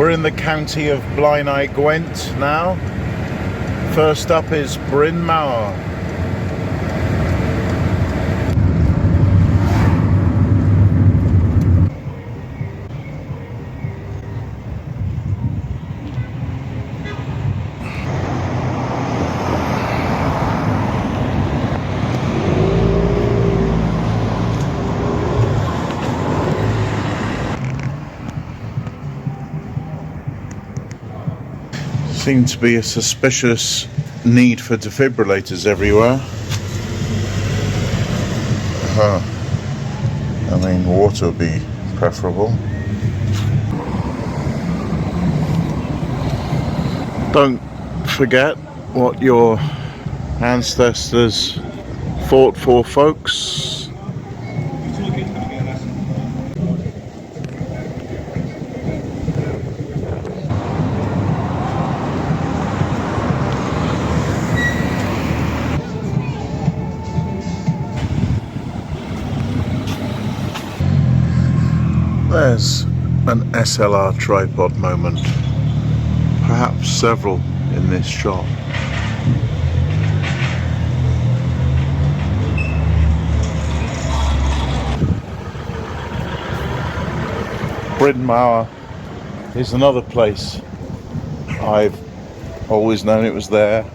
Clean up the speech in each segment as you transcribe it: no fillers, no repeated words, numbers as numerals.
We're in the county of Blaenau Gwent now. First up is Brynmawr. Seems to be a suspicious need for defibrillators everywhere. I mean, water would be preferable. Don't forget what your ancestors fought for, folks. There's an SLR tripod moment, perhaps several in this shot. Brynmawr is another place. I've always known it was there.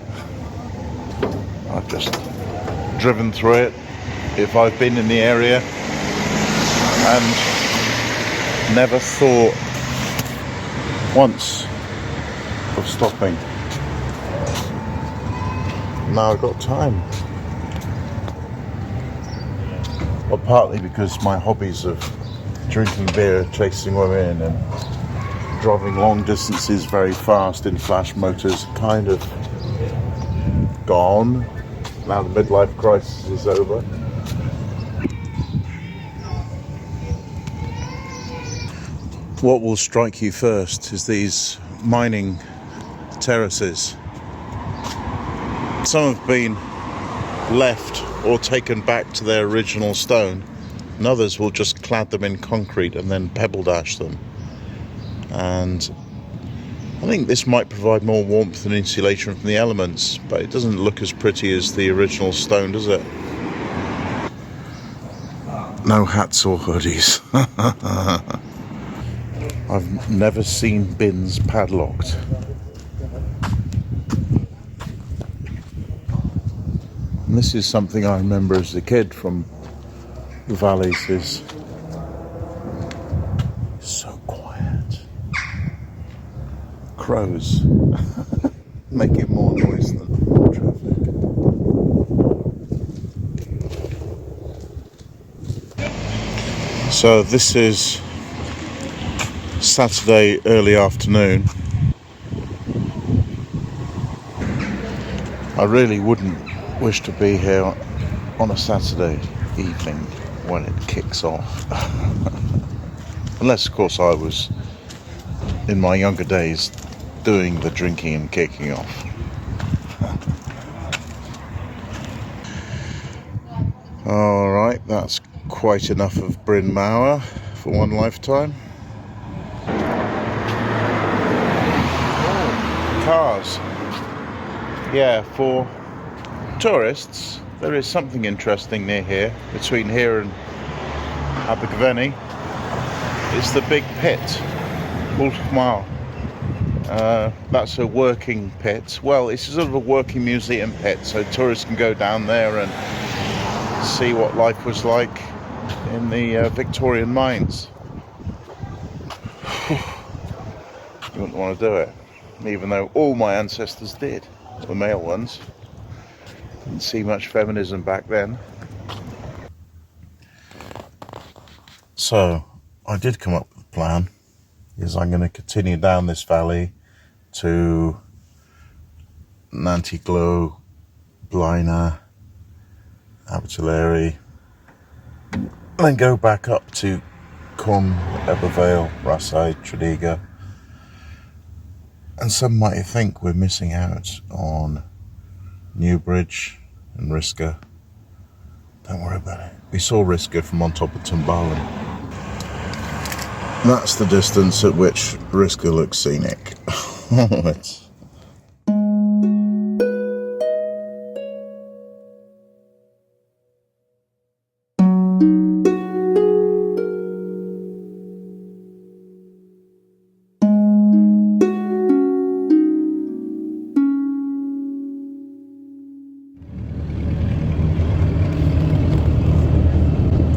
I've just driven through it if I've been in the area, and never thought once of stopping. Now I've got time. Well, partly because my hobbies of drinking beer, chasing women and driving long distances very fast in flash motors kind of gone. Now the midlife crisis is over. What will strike you first is these mining terraces. Some have been left or taken back to their original stone, and others will just clad them in concrete and then pebble dash them. And I think this might provide more warmth and insulation from the elements, but it doesn't look as pretty as the original stone, does it? No hats or hoodies. I've never seen bins padlocked. And this is something I remember as a kid from the valleys, is so quiet. Crows making more noise than traffic. So this is Saturday early afternoon. I really wouldn't wish to be here on a Saturday evening when it kicks off. Unless, of course, I was in my younger days doing the drinking and kicking off. Alright, that's quite enough of Brynmawr for one lifetime. Cars. Yeah, for tourists there is something interesting near here, between here and Abertillery. It's the big pit, Mawr. That's a working pit. Well, it's sort of a working museum pit, so tourists can go down there and see what life was like in the Victorian mines. You wouldn't want to do it, even though all my ancestors did, the male ones. Didn't see much feminism back then. So I did come up with a plan, is I'm going to continue down this valley to Nantyglo, Blaina, Abertillery, and then go back up to Cwm, Ebervale, Rasai, Tredegar. And some might think we're missing out on Newbridge and Risca. Don't worry about it. We saw Risca from on top of Tumbalin. That's the distance at which Brisker looks scenic.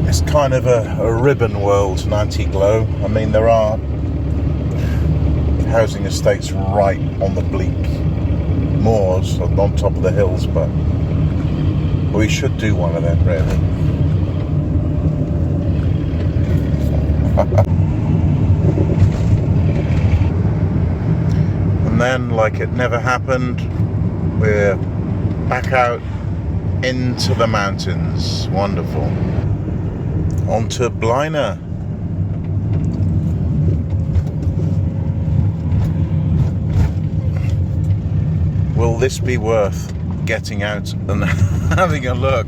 It's kind of a ribbon world, Nantyglo. I mean, there are housing estates right on the bleak moors, on top of the hills, but we should do one of them, really. And then, like it never happened, we're back out into the mountains. Wonderful. Onto Blaina. Will this be worth getting out and having a look?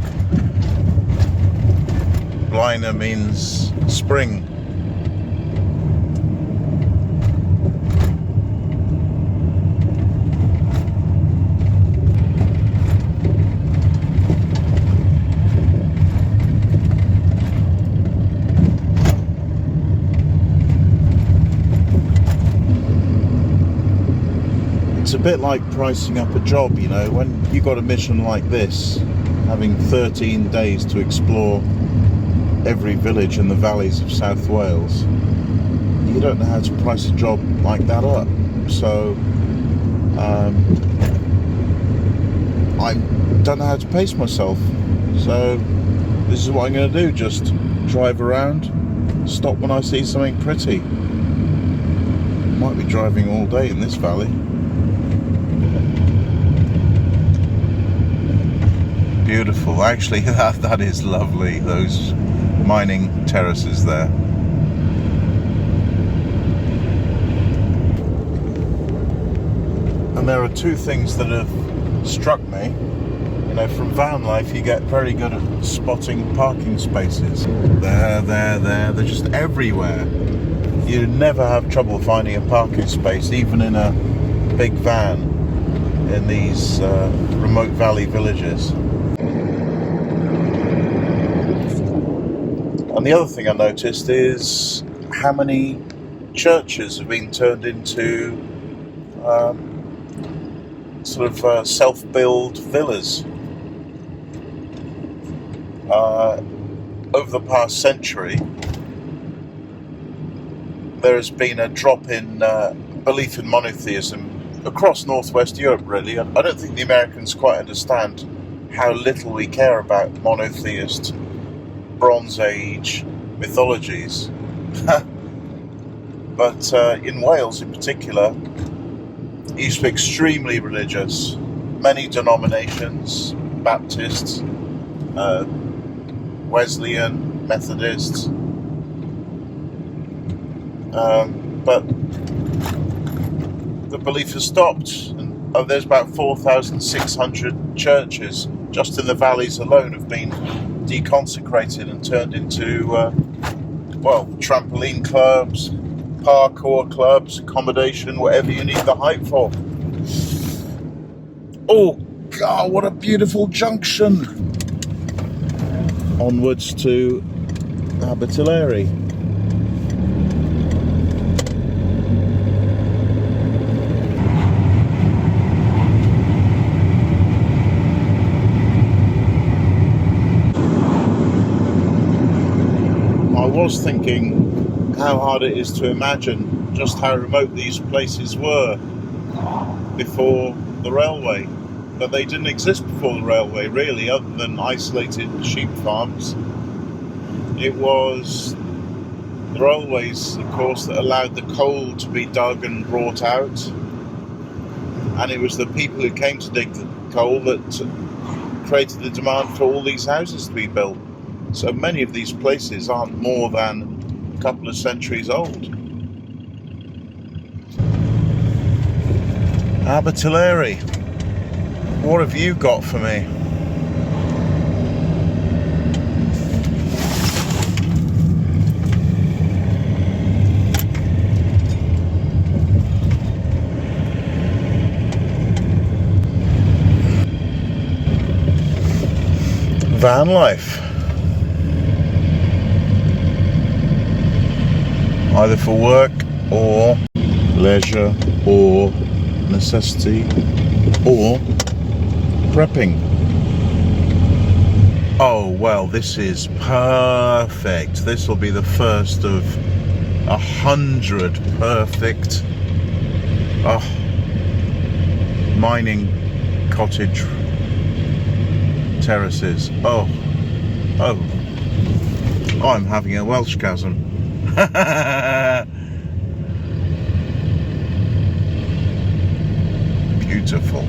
Blaina means spring. It's a bit like pricing up a job, you know, when you got a mission like this, having 13 days to explore every village in the valleys of South Wales, you don't know how to price a job like that up. So I don't know how to pace myself. So this is what I'm going to do, just drive around, stop when I see something pretty. Might be driving all day in this valley. Beautiful. Actually, that is lovely, those mining terraces there. And there are two things that have struck me. You know, from van life you get very good at spotting parking spaces. They're just everywhere. You never have trouble finding a parking space, even in a big van in these remote valley villages. And the other thing I noticed is how many churches have been turned into sort of self-build villas. Over the past century, there has been a drop in belief in monotheism across Northwest Europe, really. I don't think the Americans quite understand how little we care about monotheist Bronze Age mythologies. But in Wales in particular, it used to be extremely religious. Many denominations, Baptists, Wesleyan, Methodists. But the belief has stopped. And there's about 4,600 churches just in the valleys alone have been deconsecrated and turned into, well, trampoline clubs, parkour clubs, accommodation, whatever you need the height for. Oh, God, what a beautiful junction! Onwards to Abertillery. I was thinking how hard it is to imagine just how remote these places were before the railway. But they didn't exist before the railway, really, other than isolated sheep farms. It was the railways, of course, that allowed the coal to be dug and brought out. And it was the people who came to dig the coal that created the demand for all these houses to be built. So many of these places aren't more than a couple of centuries old. Abertillery, what have you got for me? van life. Either for work or leisure or necessity or prepping. Oh well, this is perfect. This will be the first of 100 perfect mining cottage terraces. I'm having a Welsh chasm. Beautiful.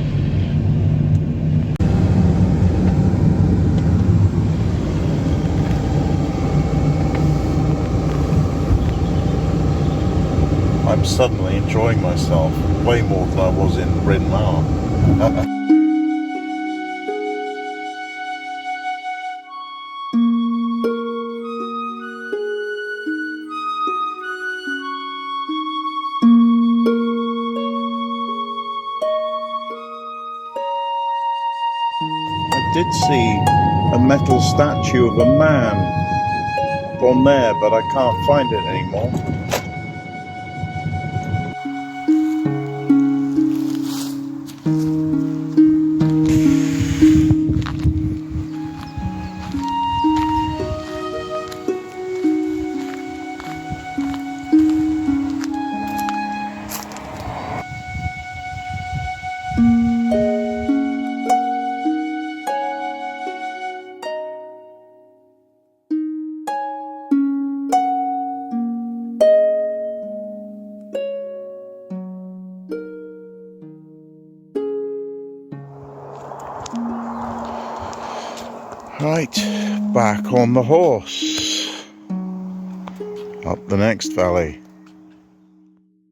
I'm suddenly enjoying myself way more than I was in Brynmawr. I did see a metal statue of a man on there, but I can't find it anymore. Right, back on the horse, up the next valley.